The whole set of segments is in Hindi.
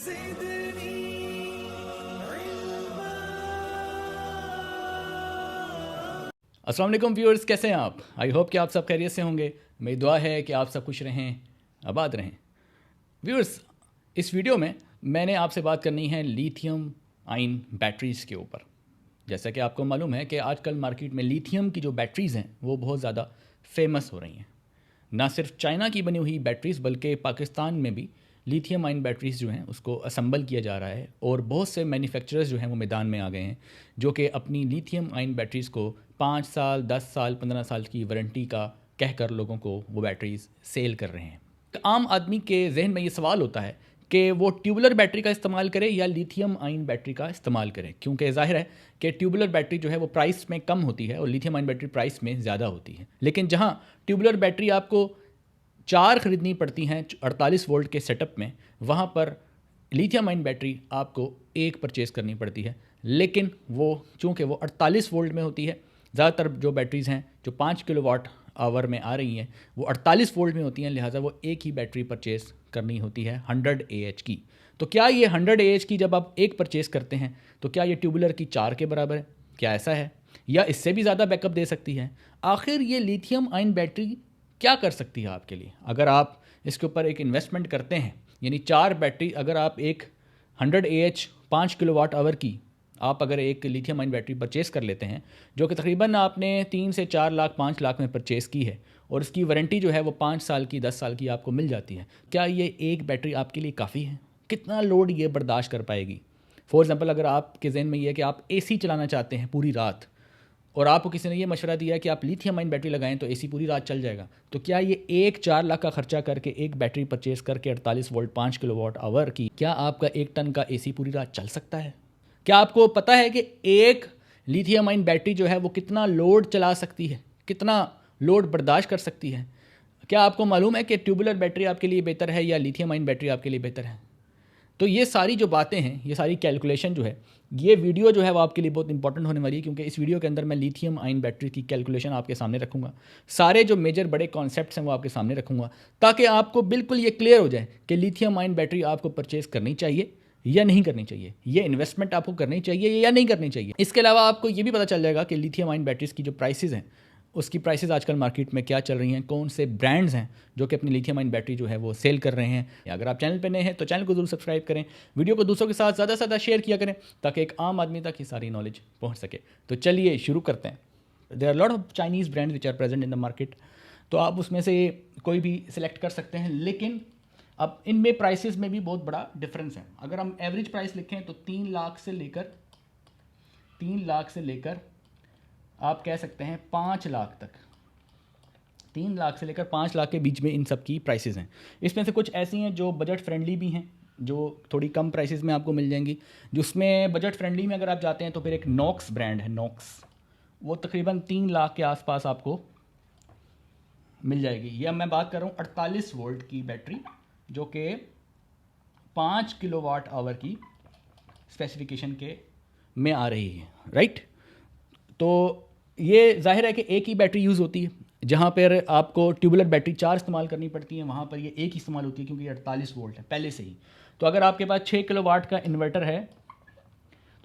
अस्सलाम वालेकुम व्यूअर्स, कैसे हैं आप? आई होप कि आप सब खैरियत से होंगे। मेरी दुआ है कि आप सब खुश रहें, आबाद रहें। व्यूअर्स, इस वीडियो में मैंने आपसे बात करनी है लिथियम आयन बैटरीज़ के ऊपर। जैसा कि आपको मालूम है कि आजकल मार्केट में लिथियम की जो बैटरीज़ हैं वो बहुत ज़्यादा फेमस हो रही हैं। ना सिर्फ चाइना की बनी हुई बैटरीज़ बल्कि पाकिस्तान में भी लिथियम आयन बैटरीज़ जो हैं उसको असम्बल किया जा रहा है और बहुत से मैन्युफैक्चरर्स जो हैं वो मैदान में आ गए हैं जो कि अपनी लिथियम आयन बैटरीज़ को 5 साल, 10 साल, 15 साल की वारंटी का कहकर लोगों को वो बैटरीज़ सेल कर रहे हैं। तो आम आदमी के जहन में ये सवाल होता है कि वो ट्यूबुलर बैटरी का इस्तेमाल करे या लिथियम आयन बैटरी का इस्तेमाल करे, क्योंकि ज़ाहिर है कि ट्यूबुलर बैटरी जो है वो प्राइस में कम होती है और लिथियम आयन बैटरी प्राइस में ज़्यादा होती है। लेकिन जहाँ ट्यूबुलर बैटरी आपको 4 ख़रीदनी पड़ती हैं 48 वोल्ट के सेटअप में, वहाँ पर लिथियम आयन बैटरी आपको 1 परचेज़ करनी पड़ती है। लेकिन वो चूँकि वो 48 वोल्ट में होती है, ज़्यादातर जो बैटरीज़ हैं जो 5 किलोवाट आवर में आ रही हैं वो 48 वोल्ट में होती हैं, लिहाजा वो एक ही बैटरी परचेज़ करनी होती है 100 AH की। तो क्या ये 100 AH की जब आप एक परचेज़ करते हैं तो क्या ये ट्यूबुलर की 4 के बराबर है? क्या ऐसा है, या इससे भी ज़्यादा बैकअप दे सकती है? आखिर ये लिथियम आयन बैटरी क्या कर सकती है आपके लिए? अगर आप इसके ऊपर एक इन्वेस्टमेंट करते हैं, यानी 4 बैटरी, अगर आप एक 100 AH 5 किलोवाट आवर की आप अगर एक लिथियम आयन बैटरी परचेज़ कर लेते हैं जो कि तकरीबन आपने 3 से 4 लाख 5 लाख में परचेज़ की है और इसकी वारंटी जो है वो 5 साल की 10 साल की आपको मिल जाती है, क्या ये एक बैटरी आपके लिए काफ़ी है? कितना लोड ये बर्दाश्त कर पाएगी? फॉर एग्ज़ाम्पल, अगर आपके जहन में ये है कि आप AC चलाना चाहते हैं पूरी रात और आपको किसी ने ये मशवरा दिया कि आप लिथियम आयन बैटरी लगाएं तो AC पूरी रात चल जाएगा, तो क्या ये एक 4 लाख का खर्चा करके एक बैटरी परचेज़ करके 48 वोल्ट 5 किलोवाट आवर की, क्या आपका 1 टन का AC पूरी रात चल सकता है? क्या आपको पता है कि एक लिथियम आयन बैटरी जो है वो कितना लोड चला सकती है, कितना लोड बर्दाश्त कर सकती है? क्या आपको मालूम है कि ट्यूबुलर बैटरी आपके लिए बेहतर है या लिथियम आयन बैटरी आपके लिए बेहतर है? तो ये सारी जो बातें हैं, ये सारी कैलकुलेशन जो है, ये वीडियो जो है वो आपके लिए बहुत इंपॉर्टेंट होने वाली है, क्योंकि इस वीडियो के अंदर मैं लिथियम आयन बैटरी की कैलकुलेशन आपके सामने रखूँगा। सारे जो मेजर बड़े कॉन्सेप्ट्स हैं वो आपके सामने रखूँगा ताकि आपको बिल्कुल ये क्लियर हो जाए कि लिथियम आयन बैटरी आपको परचेज़ करनी चाहिए या नहीं करनी चाहिए, ये इन्वेस्टमेंट आपको करनी चाहिए या नहीं करनी चाहिए। इसके अलावा आपको ये भी पता चल जाएगा कि लिथियम आयन बैटरीज़ की जो प्राइसेस हैं उसकी प्राइसेस आजकल मार्केट में क्या चल रही हैं, कौन से ब्रांड्स हैं जो कि अपनी लिथियम आयन बैटरी जो है वो सेल कर रहे हैं। अगर आप चैनल पर नए हैं तो चैनल को जरूर सब्सक्राइब करें, वीडियो को दूसरों के साथ ज़्यादा से ज़्यादा शेयर किया करें ताकि एक आम आदमी तक ये सारी नॉलेज पहुँच सके। तो चलिए शुरू करते हैं। There are lot of Chinese brands which are present in the market, तो आप उसमें से कोई भी सिलेक्ट कर सकते हैं, लेकिन अब इनमें प्राइसेस में भी बहुत बड़ा डिफरेंस है। अगर हम एवरेज प्राइस लिखें तो 3 लाख से लेकर आप कह सकते हैं 5 लाख तक, 3 लाख से लेकर 5 लाख के बीच में इन सब की प्राइसेस हैं। इसमें से कुछ ऐसी हैं जो बजट फ्रेंडली भी हैं, जो थोड़ी कम प्राइसेस में आपको मिल जाएंगी। जिसमें बजट फ्रेंडली में अगर आप जाते हैं तो फिर एक नॉक्स ब्रांड है, नॉक्स, वो तकरीबन 3 लाख के आसपास आपको मिल जाएगी। यह मैं बात कर रहा हूँ 48 वोल्ट की बैटरी जो कि 5 किलोवाट आवर की स्पेसिफिकेशन के में आ रही है, राइट। तो ये जाहिर है कि एक ही बैटरी यूज़ होती है। जहाँ पर आपको ट्यूबुलर बैटरी 4 इस्तेमाल करनी पड़ती है, वहाँ पर ये एक ही इस्तेमाल होती है क्योंकि ये 48 वोल्ट है पहले से ही। तो अगर आपके पास 6 किलोवाट का इन्वर्टर है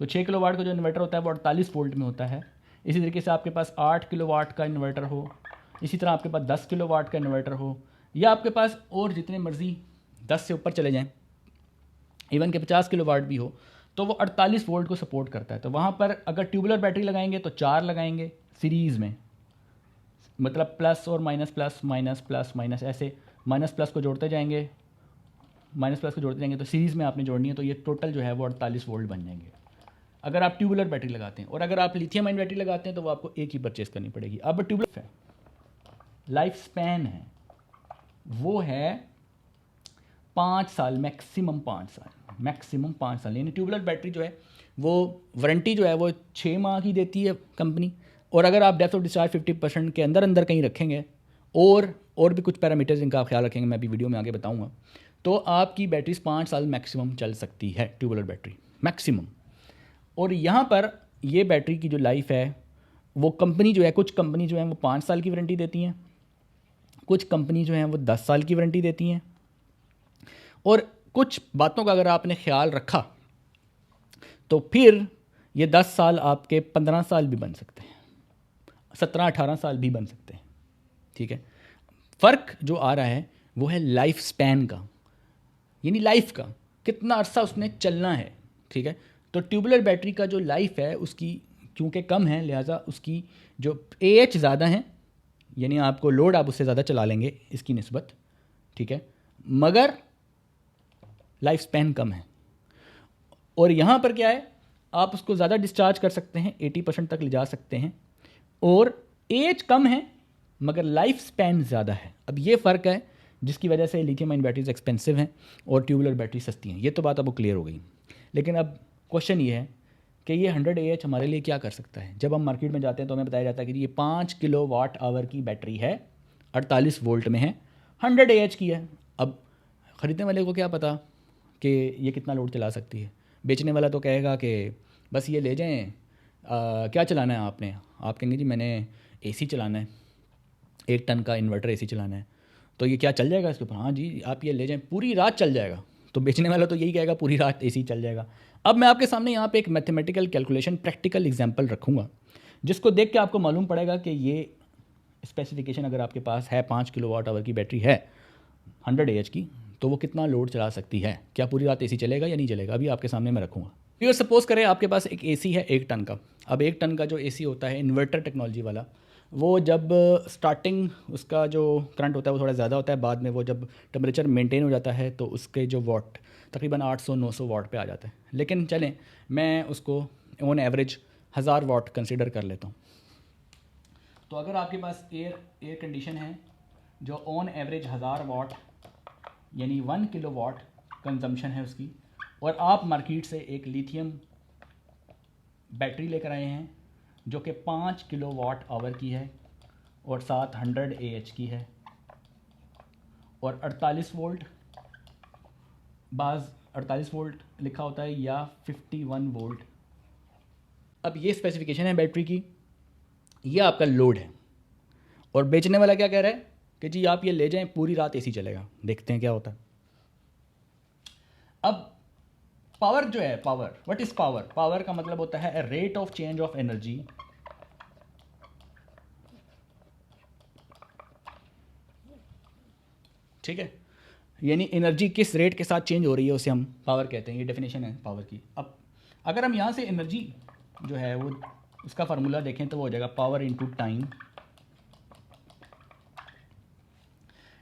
तो 6 किलोवाट का जो इन्वर्टर होता है वो 48 वोल्ट में होता है। इसी तरीके से आपके पास 8 किलोवाट का इन्वर्टर हो, इसी तरह आपके पास 10 किलोवाट का इन्वर्टर हो, या आपके पास और जितने मर्जी 10 से ऊपर चले जाएं, इवन के 50 किलोवाट भी हो, तो वो 48 वोल्ट को सपोर्ट करता है। तो वहाँ पर अगर ट्यूबुलर बैटरी लगाएंगे तो 4 लगाएंगे सीरीज़ में, मतलब प्लस और minus, plus minus, plus minus, ऐसे माइनस प्लस को जोड़ते जाएंगे, माइनस प्लस को जोड़ते जाएंगे, तो सीरीज़ में आपने जोड़नी है, तो ये टोटल जो है वो 48 वोल्ट बन जाएंगे अगर आप ट्यूबुलर बैटरी लगाते हैं। और अगर आप लिथियम आयन बैटरी लगाते हैं तो वो आपको एक ही परचेज़ करनी पड़ेगी। अब ट्यूबुलर लाइफ स्पैन है वो है 5 साल, मैक्सिमम 5 साल, यानी ट्यूबुलर बैटरी जो है वो वारंटी जो है वो 6 माह की देती है कंपनी। और अगर आप डेप्थ ऑफ डिस्चार्ज 50% के अंदर कहीं रखेंगे और भी कुछ पैरामीटर्स जिनका आप ख्याल रखेंगे, मैं अभी वीडियो में आगे बताऊंगा, तो आपकी बैटरीज 5 साल मैक्सिमम चल सकती है, ट्यूबुलर बैटरी मैक्सिमम। और यहाँ पर ये बैटरी की जो लाइफ है वो कंपनी जो है, कुछ कंपनी जो है वो 5 साल की वारंटी देती हैं, कुछ कंपनी जो है वो 10 साल की वारंटी देती हैं, और कुछ बातों का अगर आपने ख्याल रखा तो फिर ये 10 साल आपके 15 साल भी बन सकते हैं, 17-18 साल भी बन सकते हैं। ठीक है, फ़र्क जो आ रहा है वो है लाइफ स्पैन का, यानी लाइफ का कितना अरसा उसने चलना है। ठीक है, तो ट्यूबुलर बैटरी का जो लाइफ है उसकी क्योंकि कम है, लिहाजा उसकी जो AH ज़्यादा है, यानी आपको लोड आप उससे ज़्यादा चला लेंगे इसकी निस्बत। ठीक है, मगर लाइफ स्पैन कम है। और यहाँ पर क्या है, आप उसको ज़्यादा डिस्चार्ज कर सकते हैं, 80% तक ले जा सकते हैं, और एज कम है मगर लाइफ स्पैन ज़्यादा है। अब ये फ़र्क है जिसकी वजह से लिथियम आयन बैटरीज एक्सपेंसिव हैं और ट्यूबुलर बैटरी सस्ती हैं। ये तो बात अब क्लियर हो गई। लेकिन अब क्वेश्चन ये है कि ये 100 AH हमारे लिए क्या कर सकता है। जब हम मार्केट में जाते हैं तो हमें बताया जाता है कि ये 5 किलोवाट आवर की बैटरी है, 48 वोल्ट में है, 100 AH की है। अब ख़रीदने वाले को क्या पता कि ये कितना लोड चला सकती है। बेचने वाला तो कहेगा कि बस ये ले जाएं, क्या चलाना है आपने, आप कहेंगे जी मैंने AC चलाना है, 1 टन का इन्वर्टर AC चलाना है, तो ये क्या चल जाएगा इसके ऊपर। हाँ जी आप ये ले जाएं, पूरी रात चल जाएगा। तो बेचने वाला तो यही कहेगा पूरी रात AC चल जाएगा। अब मैं आपके सामने यहाँ पे एक मैथमेटिकल कैलकुलेशन, प्रैक्टिकल एग्जांपल रखूँगा जिसको देख के आपको मालूम पड़ेगा कि ये स्पेसिफिकेशन अगर आपके पास है, 5 किलोवाट आवर की बैटरी है 100 AH की, तो वो कितना लोड चला सकती है, क्या पूरी रात AC चलेगा या नहीं चलेगा, अभी आपके सामने मैं रखूँगा। फिर सपोज करें आपके पास एक AC है 1 टन का। अब 1 टन का जो AC होता है इन्वर्टर टेक्नोलॉजी वाला, वो जब स्टार्टिंग उसका जो करंट होता है वो थोड़ा ज़्यादा होता है, बाद में वो जब टेम्परेचर मेंटेन हो जाता है तो उसके जो वाट तकरीबन 800-900 वाट पे आ जाता है। लेकिन चलें मैं उसको ऑन एवरेज 1000 वाट कंसिडर कर लेता हूँ। तो अगर आपके पास एयर कंडीशन है जो ऑन एवरेज 1000 वाट यानी 1 किलोवाट कंजम्पशन है उसकी, और आप मार्केट से एक लिथियम बैटरी लेकर आए हैं जो कि 5 किलोवाट आवर की है और साथ 100 AH की है और 48 वोल्ट, बाज़ 48 वोल्ट लिखा होता है या 51 वोल्ट। अब ये स्पेसिफिकेशन है बैटरी की, ये आपका लोड है, और बेचने वाला क्या कह रहा है कि जी आप ये ले जाएं पूरी रात AC चलेगा। देखते हैं क्या होता है। अब पावर जो है, power, what is power, power का मतलब होता है rate of change of energy ठीक है, यानी एनर्जी किस रेट के साथ चेंज हो रही है उसे हम पावर कहते हैं। ये डेफिनेशन है पावर की। अब अगर हम यहाँ से एनर्जी जो है वो उसका फार्मूला देखें तो वो हो जाएगा पावर इनटू टाइम।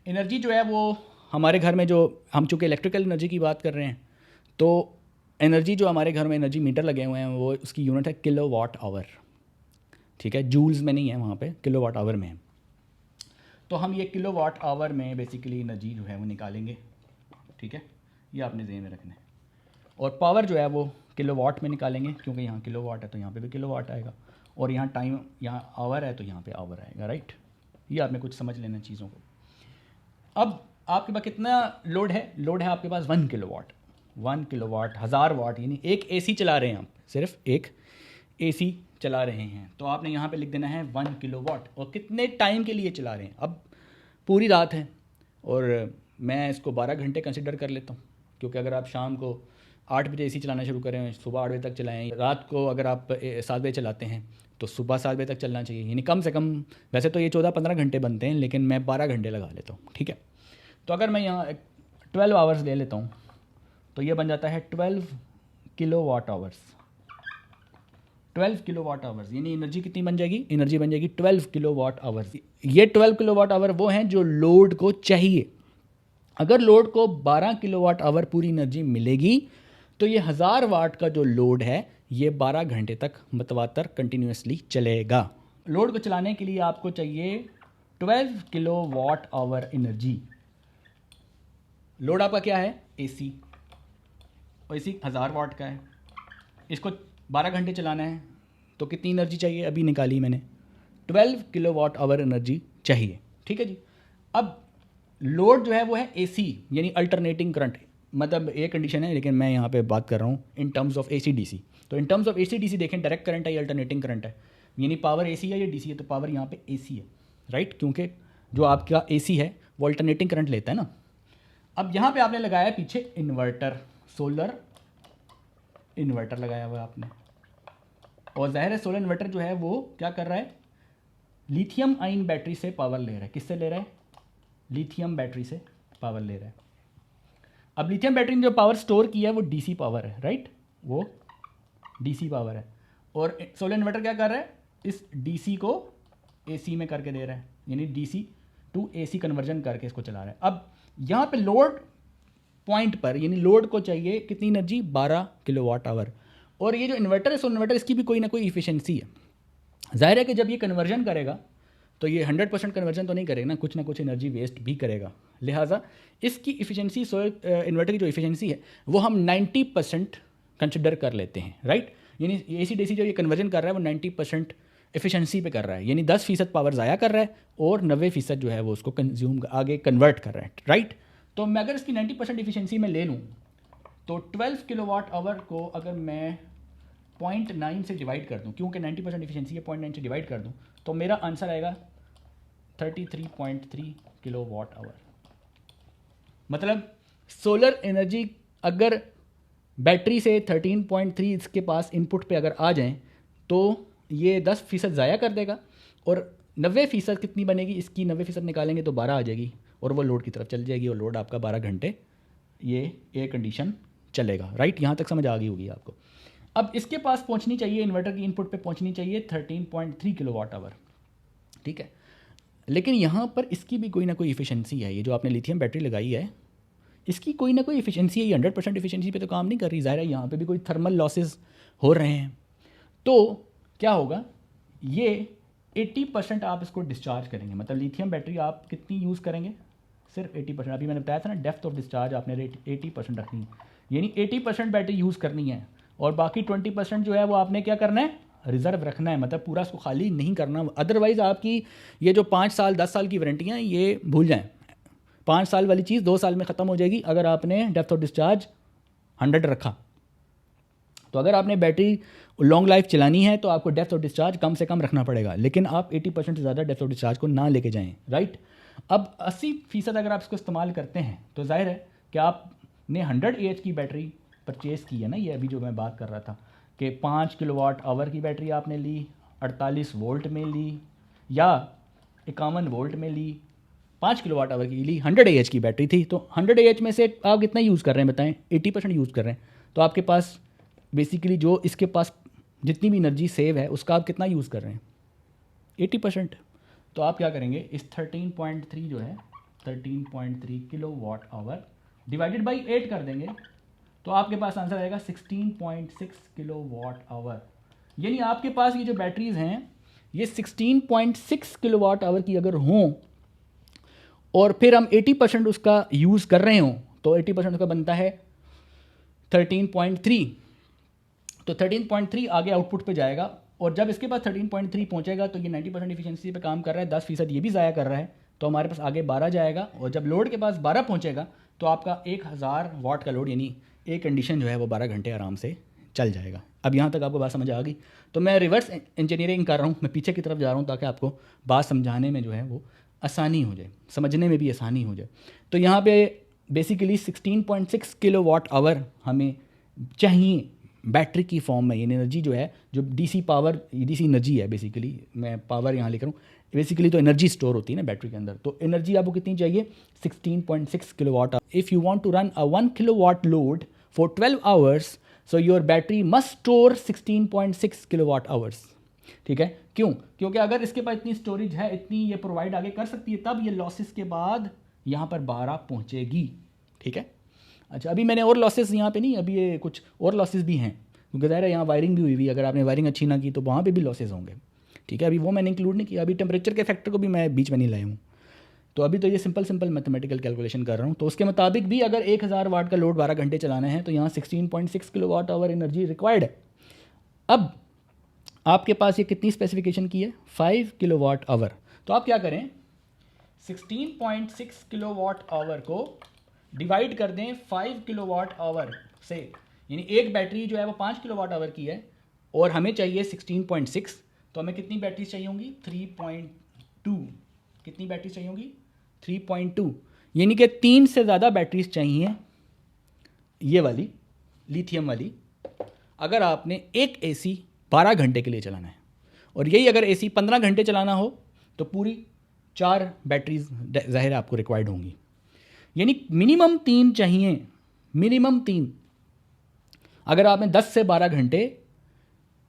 एनर्जी जो है वो हमारे घर में जो हम चूँकि इलेक्ट्रिकल एनर्जी की बात कर रहे हैं, तो एनर्जी जो हमारे घर में एनर्जी मीटर लगे हुए हैं वो उसकी यूनिट है किलोवाट आवर। ठीक है, जूल्स में नहीं है, वहाँ पे किलोवाट आवर में है। तो हम ये किलोवाट आवर में बेसिकली एनर्जी जो है वो निकालेंगे। ठीक है, ये आपने ज़हन में रखना है। और पावर जो है वो किलोवाट में निकालेंगे क्योंकि यहाँ किलोवाट है तो यहाँ पे भी किलोवाट आएगा, और यहाँ टाइम, यहाँ आवर है तो यहाँ पे आवर आएगा। राइट, ये आपने कुछ समझ लेना चीज़ों को। अब आपके पास कितना लोड है, लोड है आपके पास 1 किलोवाट। 1 किलोवाट 1000 वाट, यानी एक AC चला रहे हैं आप, सिर्फ एक AC चला रहे हैं, तो आपने यहाँ पे लिख देना है 1 किलोवाट। और कितने टाइम के लिए चला रहे हैं, अब पूरी रात है और मैं इसको 12 घंटे कंसिडर कर लेता हूँ, क्योंकि अगर आप शाम को 8 बजे AC चलाना शुरू करें, सुबह 8 बजे तक चलाएँ, रात को अगर आप 7 बजे चलाते हैं तो सुबह 7 बजे तक चलना चाहिए, यानी कम से कम, वैसे तो ये 14-15 घंटे बनते हैं लेकिन मैं 12 घंटे लगा लेता हूँ। ठीक है, तो अगर मैं यहाँ 12 आवर्स ले लेता हूँ तो ये बन जाता है 12 किलोवाट आवर्स। 12 किलोवाट आवर्स यानी एनर्जी कितनी बन जाएगी, एनर्जी बन जाएगी 12 किलोवाट आवर्स। ये 12 किलोवाट आवर वो हैं जो लोड को चाहिए। अगर लोड को 12 किलोवाट आवर पूरी एनर्जी मिलेगी तो ये 1000 वाट का जो लोड है ये 12 घंटे तक मतवातर कंटिन्यूसली चलेगा। लोड को चलाने के लिए आपको चाहिए 12 किलोवाट आवर एनर्जी। लोड आपका क्या है, AC, और AC 1000 वाट का है, इसको 12 घंटे चलाना है तो कितनी एनर्जी चाहिए, अभी निकाली मैंने, 12 किलोवाट आवर एनर्जी चाहिए। ठीक है जी। अब लोड जो है वो है AC यानी अल्टरनेटिंग करंट, मतलब एक कंडीशन है लेकिन मैं यहाँ पे बात कर रहा हूँ in terms of AC DC। तो in terms of AC DC देखें, डायरेक्ट करंट है या अल्टरनेटिंग करंट है, यानी पावर AC है या DC है, तो पावर यहाँ पे AC है। राइट, क्योंकि जो आपका AC है वो अल्टरनेटिंग करंट लेता है ना। अब यहाँ पे आपने लगाया पीछे इन्वर्टर, सोलर इन्वर्टर लगाया हुआ है आपने, और जाहिर है सोलर इन्वर्टर जो है वो क्या कर रहा है, लिथियम आयन बैटरी से पावर ले रहा है। किससे ले रहा है? लिथियम बैटरी से पावर ले रहा है। अब लिथियम बैटरी ने जो पावर स्टोर किया है वो डीसी पावर है, राइट, वो डीसी पावर है। और सोलर इन्वर्टर क्या कर रहा है, इस डीसी को एसी में करके दे रहा है, यानी डीसी टू एसी कन्वर्जन करके इसको चला रहा है। अब यहाँ पे लोड पॉइंट पर, यानी लोड को चाहिए कितनी एनर्जी, 12 किलोवाट आवर। और ये जो इन्वर्टर है, सोलर इन्वर्टर, इसकी भी कोई ना कोई इफिशियंसी है। जाहिर है कि जब ये कन्वर्जन करेगा तो ये 100% कन्वर्जन तो नहीं करेगा ना, कुछ ना कुछ एनर्जी वेस्ट भी करेगा। लिहाजा इसकी इफिशियंसी, सोलर इन्वर्टर की जो इफिशियंसी है वो हम 90% कंसिडर कर लेते हैं, राइट। यानी एसी डीसी जो ये कन्वर्जन कर रहा है वो 90% एफिशिएंसी पे कर रहा है, यानी 10% पावर ज़ाया कर रहा है और 90% जो है वो उसको कंज्यूम आगे कन्वर्ट कर रहा है, राइट। तो मैं अगर इसकी 90% एफिशिएंसी में ले लूँ तो 12 किलोवाट आवर को अगर मैं 0.9 से डिवाइड कर दूँ, क्योंकि 90% एफिशिएंसी है, 0.9 से डिवाइड कर दूँ तो मेरा आंसर आएगा 33.3 किलोवाट आवर। मतलब सोलर एनर्जी अगर बैटरी से 13.3 इसके पास इनपुट पे अगर आ जाएं तो ये 10% ज़ाया कर देगा, और 90% कितनी बनेगी इसकी, 90% निकालेंगे तो 12 आ जाएगी, और वो लोड की तरफ चल जाएगी, और लोड आपका 12 घंटे ये एयर कंडीशन चलेगा, राइट। यहाँ तक समझ आ गई होगी आपको। अब इसके पास पहुँचनी चाहिए, इन्वर्टर की इनपुट पे पहुँचनी चाहिए 13.3 किलोवाट आवर, ठीक है। लेकिन यहाँ पर इसकी भी कोई ना कोई इफिशियंसी है। ये जो आपने लिथियम बैटरी लगाई है इसकी कोई ना कोई इफिशियंसी है, ये 100% इफिशियंसी पे तो काम नहीं कर रही। ज़ाहिर है यहाँ पे भी कोई थर्मल लॉसेस हो रहे हैं। तो क्या होगा, ये 80% आप इसको डिस्चार्ज करेंगे। मतलब लिथियम बैटरी आप कितनी यूज़ करेंगे, सिर्फ 80%। अभी मैंने बताया था ना, डेप्थ ऑफ डिस्चार्ज आपने रेट 80% रखनी है, यानी 80% बैटरी यूज़ करनी है, और बाकी 20% जो है वो आपने क्या करना है, रिज़र्व रखना है। मतलब पूरा इसको खाली नहीं करना, अदरवाइज़ आपकी ये जो 5 साल 10 साल की वारंटी हैं ये भूल जाएं। 5 साल वाली चीज़ 2 साल में ख़त्म हो जाएगी अगर आपने डेप्थ ऑफ डिस्चार्ज 100 रखा। तो अगर आपने बैटरी लॉन्ग लाइफ चलानी है तो आपको डेप्थ ऑफ डिस्चार्ज कम से कम रखना पड़ेगा, लेकिन आप 80% से ज़्यादा डेप्थ ऑफ डिस्चार्ज को ना लेके जाएं, राइट। अब 80% अगर आप इसको इस्तेमाल करते हैं तो जाहिर है कि आपने 100 AH की बैटरी परचेज़ की है ना, ये अभी जो मैं बात कर रहा था कि 5 किलोवाट आवर की बैटरी आपने ली, 48 वोल्ट में ली या 51 वोल्ट में ली, 5 किलोवाट आवर की ली, 100 AH की बैटरी थी। तो 100 AH में से आप कितना यूज़ कर रहे हैं बताएं, 80% यूज़ कर रहे हैं। तो आपके पास बेसिकली जो इसके पास जितनी भी एनर्जी सेव है उसका आप कितना यूज़ कर रहे हैं, 80%। तो आप क्या करेंगे, इस 13.3 जो है 13.3 किलोवाट आवर डिवाइडेड बाई 8 कर देंगे तो आपके पास आंसर आएगा 16.6 किलोवाट आवर। यानी आपके पास ये जो बैटरीज हैं ये 16.6 किलोवाट आवर की अगर हों और फिर हम 80% उसका यूज़ कर रहे हों तो 80% उसका बनता है 13.3। तो 13.3 आगे आउटपुट पे जाएगा, और जब इसके पास 13.3 पहुंचेगा तो ये 90% एफिशिएंसी पे काम कर रहा है, 10% ये भी ज़ाया कर रहा है, तो हमारे पास आगे 12 जाएगा। और जब लोड के पास 12 पहुंचेगा तो आपका 1000 वाट का लोड, यानी एक कंडीशन जो है वो 12 घंटे आराम से चल जाएगा। अब यहाँ तक आपको बात समझ आ गई। तो मैं रिवर्स इंजीनियरिंग कर रहा हूँ, मैं पीछे की तरफ जा रहा हूँ ताकि आपको बात समझाने में जो है वो आसानी हो जाए, समझने में भी आसानी हो जाए। तो यहाँ पे बेसिकली 16.6 किलोवाट आवर हमें चाहिए बैटरी की फॉर्म में। ये एनर्जी जो है, जो डीसी पावर, डीसी एनर्जी है बेसिकली, मैं पावर यहाँ लिख रहा हूँ, बेसिकली तो एनर्जी स्टोर होती है ना बैटरी के अंदर। तो एनर्जी आपको कितनी चाहिए, 16.6 kilowatt. If you want to run a 1 kilowatt load for 12 hours so your battery must store 16.6 kilowatt hours. ठीक है, क्यों? क्योंकि अगर इसके पास इतनी स्टोरेज है, इतनी ये प्रोवाइड आगे कर सकती है, तब ये लॉसेस के बाद यहाँ पर 12 पहुँचेगी। ठीक है, अच्छा अभी मैंने और लॉसेस यहाँ पे नहीं, अभी ये कुछ और लॉसेस भी हैं क्योंकि ज़ाहिर है यहाँ वायरिंग भी हुई हुई, अगर आपने वायरिंग अच्छी ना की तो वहाँ पे भी लॉसेस होंगे। ठीक है, अभी वो मैंने इंक्लूड नहीं किया, अभी टेम्परेचर के फैक्टर को भी मैं बीच में नहीं लाया हूँ। तो अभी तो ये सिंपल मैथमेटिकल कैलकुलेशन कर रहा हूँ। तो उसके मुताबिक भी अगर 1000 वाट का लोड 12 घंटे चलाना है तो यहाँ 16.6 किलोवाट आवर एनर्जी रिक्वायर्ड है। अब आपके पास ये कितनी स्पेसिफिकेशन की है, 5 किलोवाट आवर। तो आप क्या करें, 16.6 किलोवाट आवर को डिवाइड कर दें 5 किलोवाट आवर से, यानी एक बैटरी जो है वो 5 किलोवाट आवर की है और हमें चाहिए 16.6, तो हमें कितनी बैटरीज चाहिए होंगी, 3.2। कितनी बैटरीज चाहिए होंगी, 3.2। यानी कि 3 से ज़्यादा बैटरीज चाहिए, ये वाली लिथियम वाली, अगर आपने एक एसी 12 घंटे के लिए चलाना है। और यही अगर एसी 15 घंटे चलाना हो तो पूरी 4 बैटरीज ज़ाहिर आपको रिक्वायर्ड होंगी। यानी मिनिमम 3 चाहिए, मिनिमम 3। अगर आपने 10 से 12 घंटे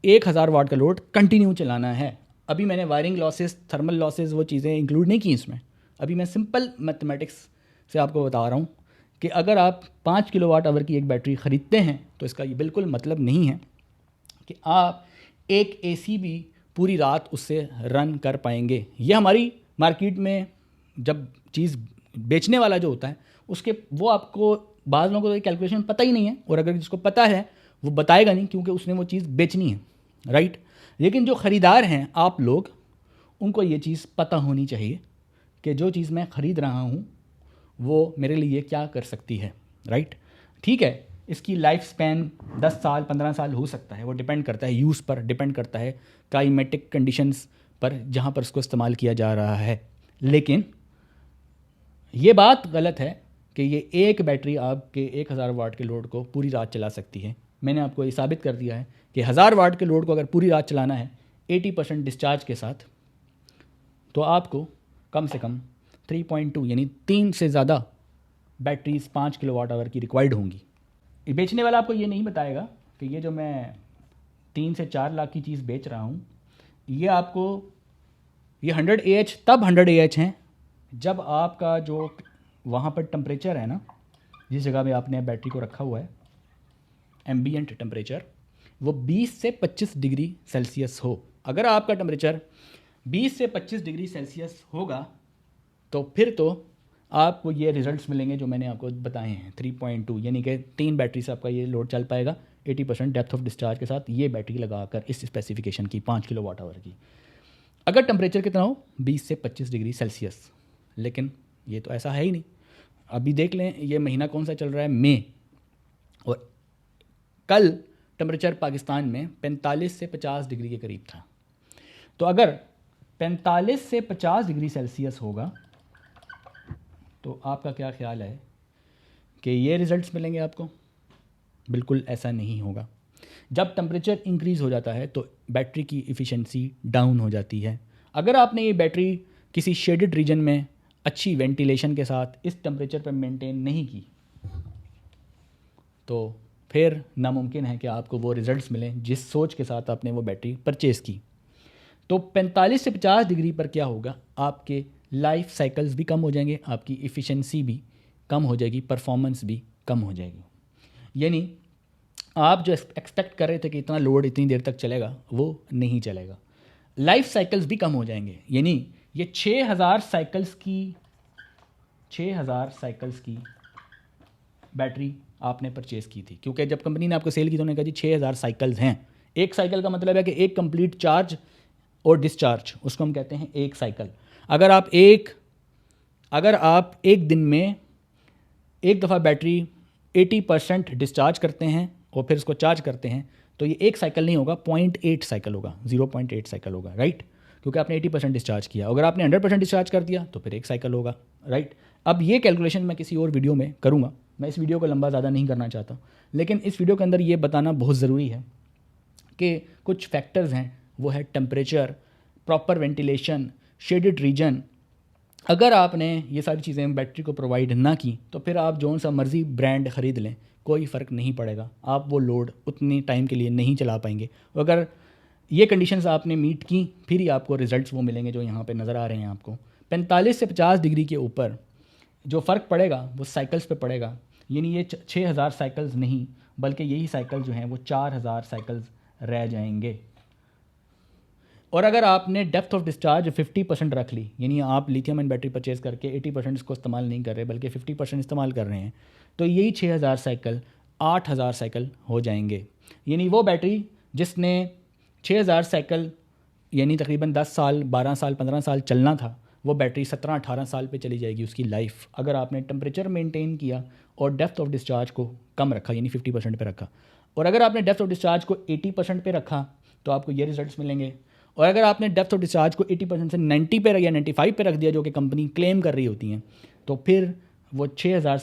1000 वाट का लोड कंटिन्यू चलाना है। अभी मैंने वायरिंग लॉसेस, थर्मल लॉसेस, वो चीज़ें इंक्लूड नहीं की इसमें। अभी मैं सिंपल मैथमेटिक्स से आपको बता रहा हूँ कि अगर आप 5 किलोवाट आवर की एक बैटरी ख़रीदते हैं तो इसका ये बिल्कुल मतलब नहीं है कि आप एक एसी भी पूरी रात उससे रन कर पाएंगे। ये हमारी मार्केट में जब चीज़ बेचने वाला जो होता है उसके, वो आपको बाज़ लोगों को तो कैलकुलेशन पता ही नहीं है, और अगर जिसको पता है वो बताएगा नहीं क्योंकि उसने वो चीज़ बेचनी है, राइट। लेकिन जो ख़रीदार हैं आप लोग, उनको ये चीज़ पता होनी चाहिए कि जो चीज़ मैं ख़रीद रहा हूँ वो मेरे लिए क्या कर सकती है, राइट। ठीक है, इसकी लाइफ स्पैन 10 साल 15 साल हो सकता है, वो डिपेंड करता है यूज़ पर, डिपेंड करता है क्लाइमेटिक कंडीशंस पर जहाँ पर इसको इस्तेमाल किया जा रहा है। लेकिन ये बात गलत है कि ये एक बैटरी आपके 1000 वाट के लोड को पूरी रात चला सकती है। मैंने आपको ये साबित कर दिया है कि 1000 वाट के लोड को अगर पूरी रात चलाना है 80% डिस्चार्ज के साथ, तो आपको कम से कम 3.2 यानी 3 से ज़्यादा बैटरीज 5 किलोवाट आवर की रिक्वायर्ड होंगी। बेचने वाला आपको ये नहीं बताएगा कि ये जो मैं 3 से 4 लाख की चीज़ बेच रहा हूँ, ये आपको ये 100 AH तब 100 AH हैं जब आपका जो वहाँ पर टेम्परेचर है ना, जिस जगह पे आपने बैटरी को रखा हुआ है, एम्बियंट टेम्परेचर, वो 20 से 25 डिग्री सेल्सियस हो। अगर आपका टेम्परेचर 20 से 25 डिग्री सेल्सियस होगा तो फिर तो आपको ये रिजल्ट्स मिलेंगे जो मैंने आपको बताए हैं, 3.2 यानी कि 3 बैटरी से आपका ये लोड चल पाएगा 80% डेप्थ ऑफ डिस्चार्ज के साथ, ये बैटरी लगाकर इस स्पेसिफिकेशन की 5 किलोवाट आवर की। अगर टेम्परेचर कितना हो 20 से 25 डिग्री सेल्सियस, लेकिन ये तो ऐसा है ही नहीं। अभी देख लें ये महीना कौन सा चल रहा है, मई, और कल टेम्परेचर पाकिस्तान में 45 से 50 डिग्री के करीब था। तो अगर 45 से 50 डिग्री सेल्सियस होगा तो आपका क्या ख्याल है कि ये रिज़ल्ट्स मिलेंगे आपको? बिल्कुल ऐसा नहीं होगा। जब टेम्परेचर इंक्रीज़ हो जाता है तो बैटरी की इफ़िशेंसी डाउन हो जाती है। अगर आपने ये बैटरी किसी शेडेड रीजन में अच्छी वेंटिलेशन के साथ इस टेम्परेचर पर मेंटेन नहीं की तो फिर नामुमकिन है कि आपको वो रिज़ल्ट्स मिलें जिस सोच के साथ आपने वो बैटरी परचेज़ की। तो 45 से 50 डिग्री पर क्या होगा, आपके लाइफ साइकिल्स भी कम हो जाएंगे, आपकी इफ़िशेंसी भी कम हो जाएगी, परफॉर्मेंस भी कम हो जाएगी। यानी आप जो एक्सपेक्ट कर रहे थे कि इतना लोड इतनी देर तक चलेगा, वो नहीं चलेगा। लाइफ साइकिल्स भी कम हो जाएंगे। यानी ये 6000 साइकिल्स की बैटरी आपने परचेज़ की थी, क्योंकि जब कंपनी ने आपको सेल की तो उन्होंने कहा जी 6000 साइकिल्स हैं। एक साइकिल का मतलब है कि एक कंप्लीट चार्ज और डिस्चार्ज, उसको हम कहते हैं एक साइकिल। अगर आप एक दिन में एक दफ़ा बैटरी 80% डिस्चार्ज करते हैं और फिर उसको चार्ज करते हैं तो ये एक साइकिल नहीं होगा, 0.8 साइकिल होगा, 0.8 साइकिल होगा, राइट, क्योंकि आपने 80% डिस्चार्ज किया। अगर आपने 100% डिस्चार्ज कर दिया तो फिर एक साइकिल होगा, राइट। अब ये कैलकुलेशन मैं किसी और वीडियो में करूँगा, मैं इस वीडियो को लंबा ज़्यादा नहीं करना चाहता, लेकिन इस वीडियो के अंदर ये बताना बहुत ज़रूरी है कि कुछ फैक्टर्स हैं, वो है temperature, proper ventilation, shaded region. अगर आपने ये सारी चीज़ें बैटरी को प्रोवाइड ना की तो फिर आप जौन सा मर्ज़ी ब्रांड ख़रीद लें, कोई फ़र्क नहीं पड़ेगा, आप वो लोड उतनी टाइम के लिए नहीं चला पाएंगे। अगर ये कंडीशंस आपने मीट की फिर ही आपको रिज़ल्ट्स वो मिलेंगे जो यहाँ पे नज़र आ रहे हैं आपको। 45 से 50 डिग्री के ऊपर जो फ़र्क पड़ेगा वो साइकिल्स पे पड़ेगा। यानी ये 6000 साइकिल्स नहीं, बल्कि यही साइकिल जो हैं वो 4000 साइकिल्स रह जाएंगे। और अगर आपने डेप्थ ऑफ डिस्चार्ज 50% रख ली, यानी आप लिथियम आयन बैटरी परचेज़ करके 80% इसको इस्तेमाल नहीं कर रहे बल्कि 50% इस्तेमाल कर रहे हैं, तो यही 6000 साइकिल 8000 साइकिल हो जाएंगे। यानी वो बैटरी जिसने 6000 साइकिल यानी तकरीबन 10 साल 12 साल 15 साल चलना था, वो बैटरी 17-18 साल पे चली जाएगी उसकी लाइफ, अगर आपने टेम्परेचर मेंटेन किया और डेप्थ ऑफ डिस्चार्ज को कम रखा, यानी 50% पे रखा। और अगर आपने डेप्थ ऑफ डिस्चार्ज को 80% पे रखा तो आपको ये रिजल्ट्स मिलेंगे। और अगर आपने डेप्थ ऑफ डिस्चार्ज को 80% से 90 पे या 95 पे रख दिया, जो कि कंपनी क्लेम कर रही होती हैं, तो फिर वो 6000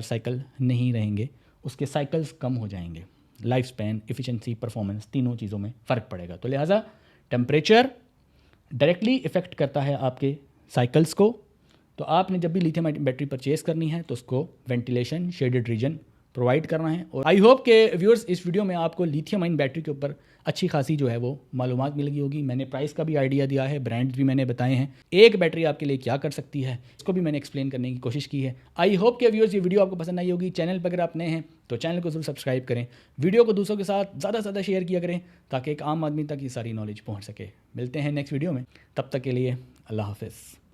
साइकिल नहीं रहेंगे, उसके साइकिल्स कम हो जाएंगे। लाइफ स्पैन, एफिशिएंसी, परफॉर्मेंस, तीनों चीज़ों में फ़र्क पड़ेगा। तो लिहाजा टेम्परेचर डायरेक्टली इफ़ेक्ट करता है आपके साइकिल्स को। तो आपने जब भी लिथियम आयन बैटरी परचेज़ करनी है तो उसको वेंटिलेशन, शेडेड रीजन प्रोवाइड करना है। और आई होप के व्यूअर्स इस वीडियो में आपको लिथियम आयन बैटरी के ऊपर अच्छी खासी जो है वो मालूमात मिल गई होगी। मैंने प्राइस का भी आइडिया दिया है, ब्रांड्स भी मैंने बताए हैं, एक बैटरी आपके लिए क्या कर सकती है इसको भी मैंने एक्सप्लेन करने की कोशिश की है। आई होप के व्यूअर्स ये वीडियो आपको पसंद आई होगी। चैनल पर अगर आप नए हैं तो चैनल को जरूर सब्सक्राइब करें, वीडियो को दूसरों के साथ ज़्यादा से ज़्यादा शेयर किया करें ताकि एक आम आदमी तक ये सारी नॉलेज पहुँच सके। मिलते हैं नेक्स्ट वीडियो में, तब तक के लिए अल्लाह हाफिज़।